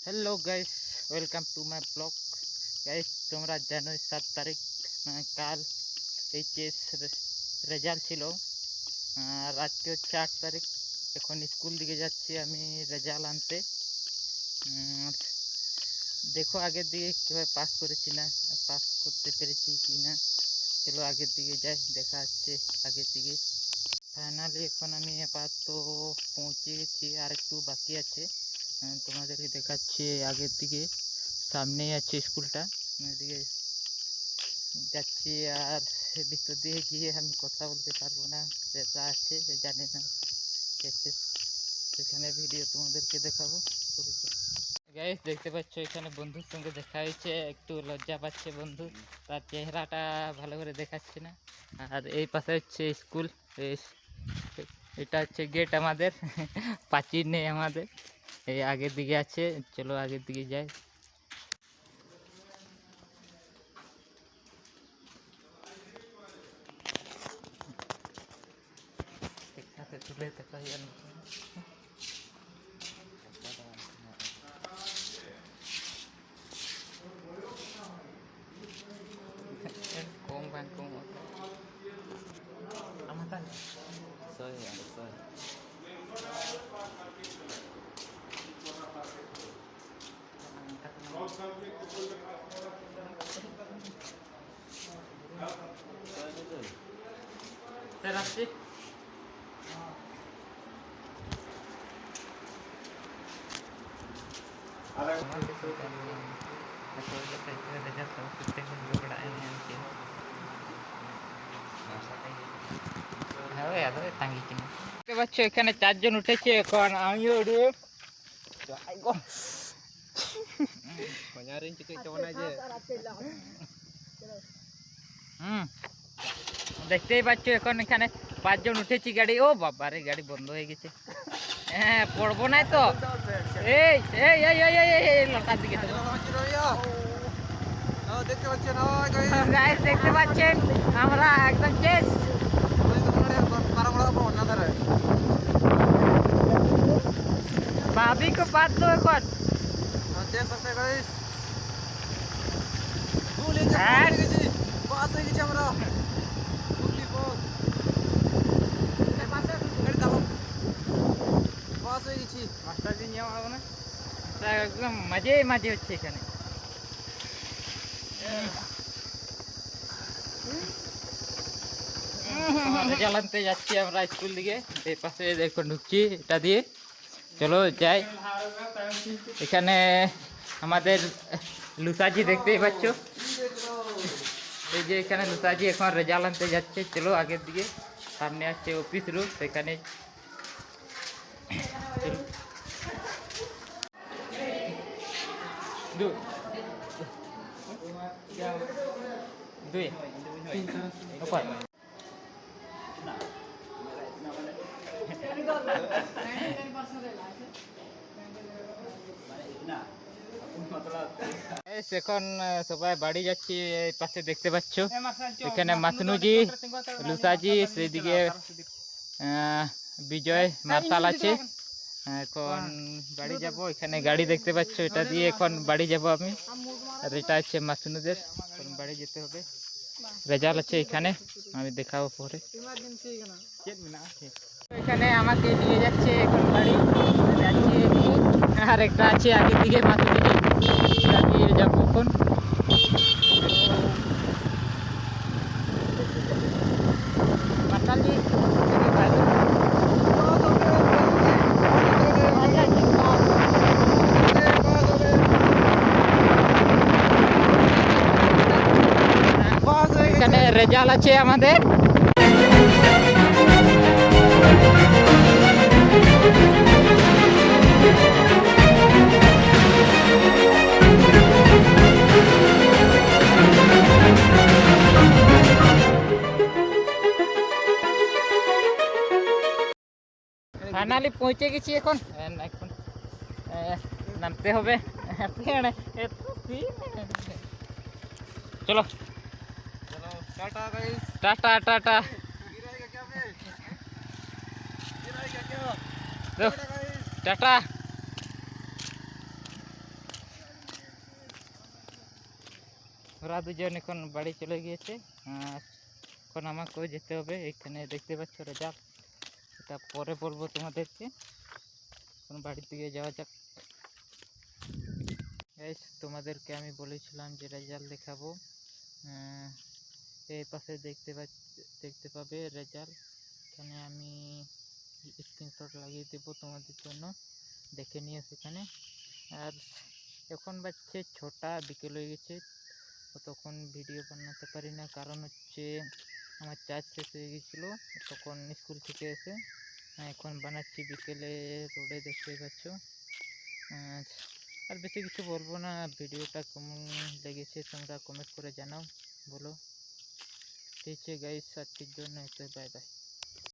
Hello guys, welcome to my blog. Guys তোমরা জানোই 7 তারিখ কাল এইচএস রেজাল্ট ছিল। আর আজকে হচ্ছে 8 তারিখ। এখন স্কুল দিকে যাচ্ছি আমি রেজাল্ট আনতে। দেখো আগের দিকে কীভাবে পাস করেছি না পাস করতে পেরেছি কি না। চলো আগের দিকে যাই, দেখা যাচ্ছে আগের দিকে। ফাইনালি এখন আমি আপাতত পৌঁছে গেছি, আর একটু বাকি আছে। তোমাদেরকে দেখাচ্ছি আগের দিকে, সামনেই আছে স্কুলটা। এদিকে যাচ্ছি, আর ভিতর দিয়ে গিয়ে আমি কথা বলতে পারবো না, যেটা আছে জানি না। সেখানে ভিডিও তোমাদেরকে দেখাবো। গাইস দেখতে পাচ্ছ এখানে বন্ধুর সঙ্গে দেখা হয়েছে, একটু লজ্জা পাচ্ছে বন্ধু, তার চেহারাটা ভালো করে দেখাচ্ছে না। আর এই পাশে হচ্ছে স্কুল, এটা হচ্ছে গেট আমাদের প্রাচীর নেই আমাদের, এই আগের দিকে আছে। চলো আগের দিকে যাই। তুলে দেখা kung bang kung amatan soy soy terasi ada itu kan aku ada jatuh kita juga ini mungkin হবে এত টাঙ্গি কিনে দেখতে পাচ্ছ এখানে 4 জন উঠেছে, এখন আমিও উঠব। দেখতেই পাচ্ছ এখন এখানে 5 জন উঠেছি গাড়ি। ও বাবা রে, গাড়ি বন্ধ হয়ে গেছে। হ্যাঁ পড়বো না তো। এই এই এই এই লটার দিকে দেখতে পাচ্ছেন আমরা একদম চেস भाभी को बात दो एक बार। देख सकते हैं गाइस, भूल ही गए बात है कि हमरा भूली बहुत ए पास गाड़ी दाও বাস হয়ে গেছি। মাস্টার জি নিয়ে আও না, তা একদম মজে হচ্ছে এখানে। রেজাল্ট আনতে যাচ্ছি আমরা স্কুল দিকে, এই পাশে দেখো ঢুকছি এটা দিয়ে। চলো যাই। এখানে আমাদের লুসাজি দেখতেই পাচ্ছ, এই যে এখানে লুসাজি এখন রেজাল্ট আনতে যাচ্ছে। চলো আগের দিকে, সামনে আসছে অফিস রুম, সেখানে দুই এখন সবাই বাড়ি যাচ্ছি। এই পাশে দেখতে পাচ্ছ এখানে মাসনুজি, লুসাজি, সেইদিকে বিজয় মার্শাল আছে। এখন বাড়ি যাব। এখানে গাড়ি দেখতে পাচ্ছ, এটা দিয়ে এখন বাড়ি যাব আমি। আর এটা হচ্ছে মাসনুদের, এখন বাড়ি যেতে হবে। রেজাল্ট আছে এখানে, আমি দেখাবো পরে। এখানে আমাকে নিয়ে যাচ্ছে এখন বাড়ি যাচ্ছে, আর একটা আছে আগের দিকে মাসনুজি, এটা দিয়ে যাবো এখন। মার্শালজি এখানে রেজাল্ট আছে আমাদের। ফাইনালি পৌঁছে গেছি। এখন এখন নামতে হবে। চলো tata guys, tata tata. Tata. ওরা দুজন এখন বাড়ি চলে গিয়েছে, আর এখন আমাকেও যেতে হবে। এখানে দেখতে পাচ্ছ রেজাল্ট, এটা পরে বলবো তোমাদেরকে। এখন বাড়ির দিকে যাওয়া যাক। গাইস, তোমাদেরকে আমি বলেছিলাম যে রেজাল্ট দেখাবো। এই পাশে দেখতে পাবে রেজাল্ট। এখানে আমি স্ক্রিনশট লাগিয়ে দেবো তোমাদের জন্য, দেখে নিও সেখানে। আর এখন বাজছে 6টা, বিকেল হয়ে গেছে। তখন ভিডিও বানাতে পারি না, কারণ হচ্ছে আমার চার্জ শেষ হয়ে গেছিলো তখন স্কুল থেকে এসে। এখন বানাচ্ছি বিকেলে রোডে, দেখতে পাচ্ছ। আর বেশি কিছু বলবো না। ভিডিওটা কেমন লেগেছে তোমরা কমেন্ট করে জানাও, বলো। ঠিক আছে গাইস, আজকের জন্য এত, বাই বাই।